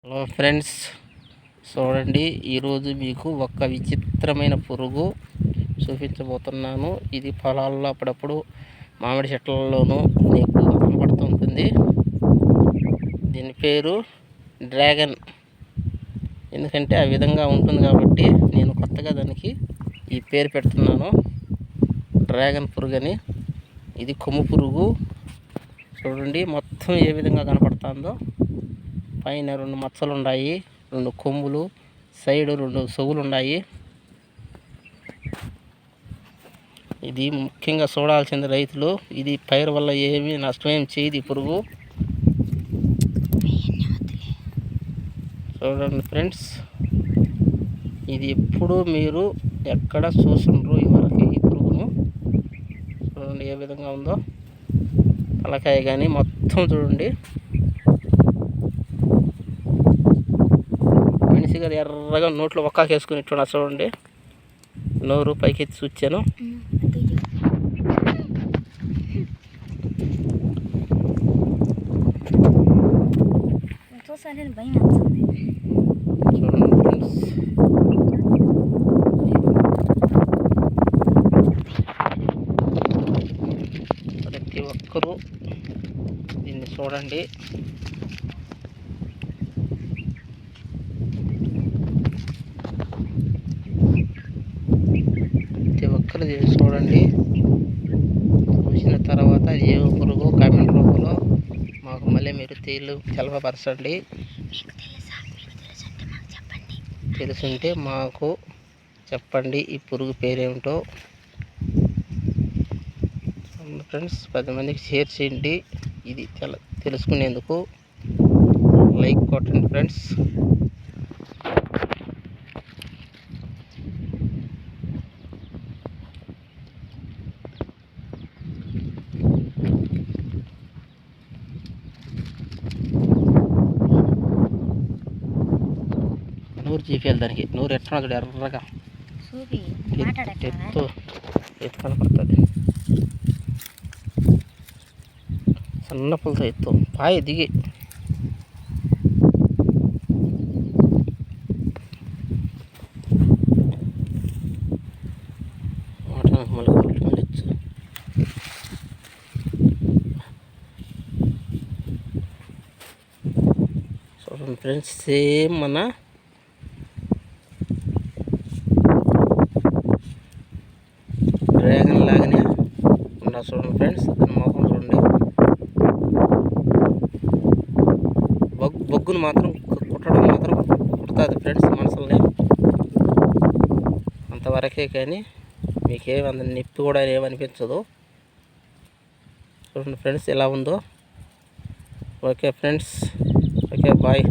Hello friends, చూడండి. ఈరోజు మీకు ఒక విచిత్రమైన పురుగు చూపించబోతున్నాను. ఇది పొలాల్లో అప్పుడప్పుడు మామిడి చెట్లలోనూ మీకు కనబడుతుంటుంది. దీని పేరు డ్రాగన్. ఎందుకంటే ఆ విధంగా ఉంటుంది కాబట్టి నేను కొత్తగా దానికి ఈ పేరు పెడుతున్నాను, డ్రాగన్ పురుగు అని. ఇది కొమ్ము పురుగు. చూడండి మొత్తం ఏ విధంగా కనపడుతుందో. పైన 2 మచ్చలు ఉన్నాయి, 2 కొమ్ములు, సైడ్ 2 చెవులు ఉన్నాయి. ఇది ముఖ్యంగా చూడాల్సింది రైతులు. ఇది పైరు వల్ల ఏమీ నష్టమేం చేయదు ఈ పురుగు. చూడండి ఫ్రెండ్స్, ఇది ఎప్పుడు మీరు ఎక్కడ చూసుండ్రు ఇవరకు ఈ పురుగును. చూడండి ఏ విధంగా ఉందో, తలకాయ కానీ మొత్తం చూడండి. మనిషిగా ఎర్రగా నోట్లో ఒక్కాకేసుకుని ఇట్టున్నా. చూడండి, నోరు పైకెత్తి చూచాను. చూడండి ఫ్రెండ్స్, ప్రతి ఒక్కరూ దీన్ని చూడండి. ప్రతి ఒక్కరు దీన్ని చూడండి. చూసిన తర్వాత ఏ పురుగు కామెంట్ రూపంలో మాకు మళ్ళీ మీరు తెలపపరచండి. తెలుసుంటే మాకు చెప్పండి ఈ పురుగు పేరేమిటో. ఫ్రెండ్స్, 10 మందికి షేర్ చేయండి. ఇది తెలుసుకునేందుకు లైక్ కొట్టండి ఫ్రెండ్స్. నూరు జీపీఎల్ దానికి నూరు ఎట్లా ఎర్రగా ఎత్తు కనపడుతుంది. సన్న పులతో ఎత్తు పాయ దిగి చూడండి ఫ్రెండ్స్, సేమ్ మన డ్రాగన్ లాగానే ఉన్నా. చూడండి ఫ్రెండ్స్, మొహం చూడండి. బొగ్గును మాత్రం కుట్టడం మాత్రం కుడుతుంది ఫ్రెండ్స్ మనుషుల్ని, అంతవరకే. కానీ మీకేమి అంత నొప్పి కూడా ఏమనిపించదు. చూడండి ఫ్రెండ్స్ ఎలా ఉందో. Okay friends, okay bye.